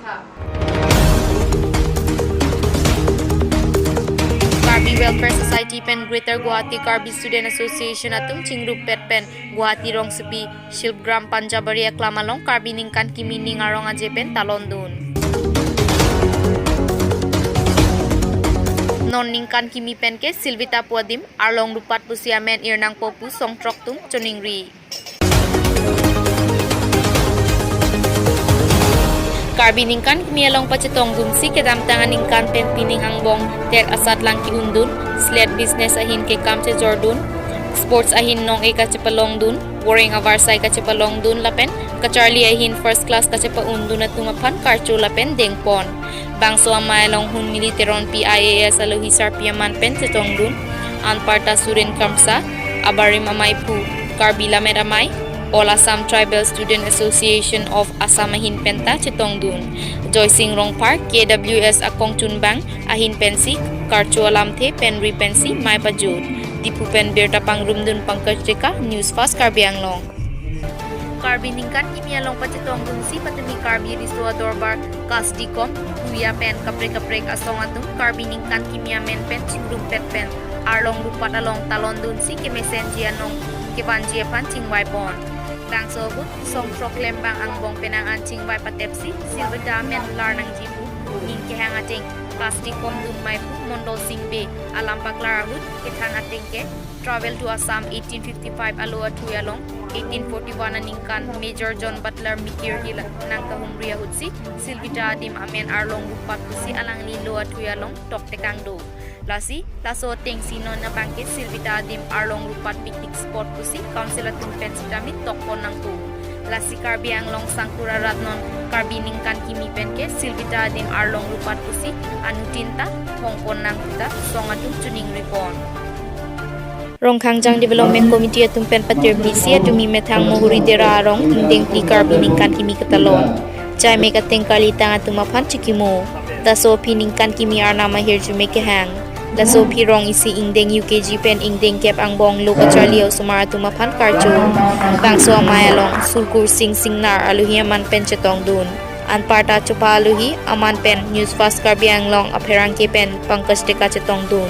Tha. Karbi Welfare Society pen Greater Guwahati Karbi Student Association atum chingrup pet pen Guwahati rong sepi Shilpgram Panjabari aklamalong Karbi ningkan kimi ningarong aje pen talondun. Non ningkan kimi pen ke Silvita Puadim arlong rupat pusiamen irnang popu songtrok tum choningri. Karbi ningkan kimialong pacetong dumsi kedam tangan ningkan pen pining hangbong ter asat langki undun sled business ahin ke kamche jordun sports ahin nong e kachepalong dun boring avarsai kachepalong dun lapen kacharli ahin first class kachepa undun at tumapan karcho lapen dengpon bangso amayalong hun militeron PIAS alohi sarpiaman pen chetong dun anparta surin kamsa abarim amay pu Karbi lamet amay All Assam Tribal Student Association of Assam ahin penta chitong dun. Joysing Rong Park KWS Akong Chunbang ahin pensi Karcho Alamthe penri pensi mai pajut. Tipu pen berta pangrum dun pangkajrika News Fast Karbi Anglong. Karbi ningkan kimialong pachitong dun si patumi Karbi risua dorbar kasdikom huya pen kaprek asong atum Karbi ningkan kimia men pen chingrum pet pen arlong rupat along talon dun si kemesenjianong kebanjiepan chingwai pon. Bang sobut song proklembang angbong penang ancing by patepsi silver damen larnang jibu ning kehang ating plastic kom dum mai pu mondol singbe alam paklarahut kethan ating ke travel to Assam 1855 aloa thuyalong 1841 aningkan Major John Butler Mikir hila nang kahumria hutsi Silvita Adim amen arlong rupat pusi alang ni loa thuyalong tok tekang do lasi laso teng sinon na bangkit Silvita Adim arlong rupat picnic spot pusi council atum pensitami tokpon nang tu lasi Karbi Anglong sangkura ratnon Karbi ningkan kimi penke Silvita Adim arlong rupat pusi anutinta hongpon nang tuta song atum tuning ripon Rongkhangjang Development Committee atum pen patir BC atumi methang mohuri dera arong indeng pli Karbi ningkan kimi katalon chai me kateng kali tang atum aphan chikimo taso piningkan kimi arna mahir jume ke hang taso pirong isi indeng UKG pen indeng kep angbong loka charlio sumara tumapan karcho bangso amayalong sulkur singnar aluhiaman pen chetong dun anparta chupa aluhi aman pen News Fast Karbi Anglong apherang ke pen pangkas deka chetong dun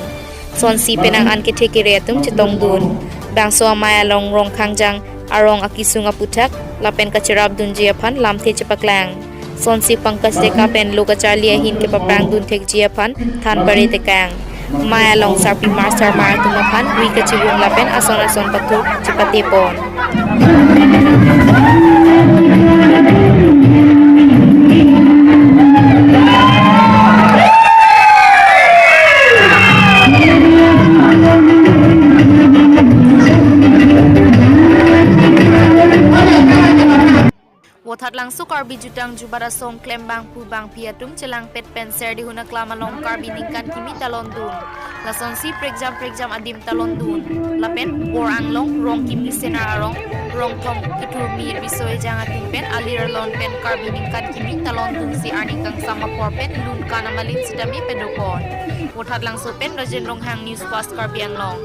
sonsi penang an ke thekire atum chetong dun bangso amayalong Rongkhangjang arong akisunga puthak lapen kachirab dun jiaphan lamthe chepaklang sonsi pangkas deka pen loka charlia hin ke paprang dun thek jiaphan than bare tekang mayalong sarpi master maratumapan wi kachibung lapen ason patu chipatipon Wathat langsu Karbi jutang jubara song klembang pubang piatum celang pet penser di huna klamalong Karbi ningkan kimi talon dun lason si pregjam adim talon dun lapen bor anglong rong kimi senar arong rong tom ketur mir bisoy jangat pen alir lon pen Karbi ningkan kimi talon dun si arnikang sama por pen lun kana malin sidami pedokon Wathat langsu pen Rajen Ronghang News Fast Karbi Anglong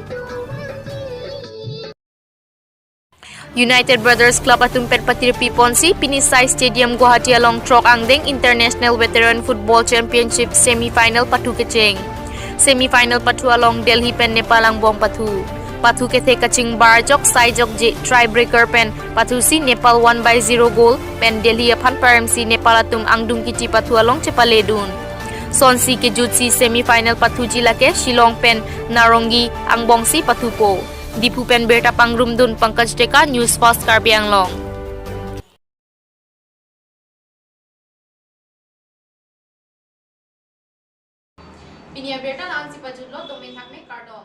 United Brothers Club atum pen patir piponsi Pinisai Stadium Guwahati along Trok Angdeng International Veteran Football Championship semi-final patu kecheng semi-final patu along Delhi pen Nepal angbong patu kethe kaching bar jok sai jok je tiebreaker pen patu si Nepal 1-0 goal pen Delhi aphan param si Nepal atum angdung kiti patu along chepaledun sonsi ke jutsi semi-final patu jilake Shillong pen Narongi angbong si patu po Dipu pen berta pangrum dun Pankaj Deka News Fast Karbi Anglong. Pinia berta lang si pajullo domain hak me kardon.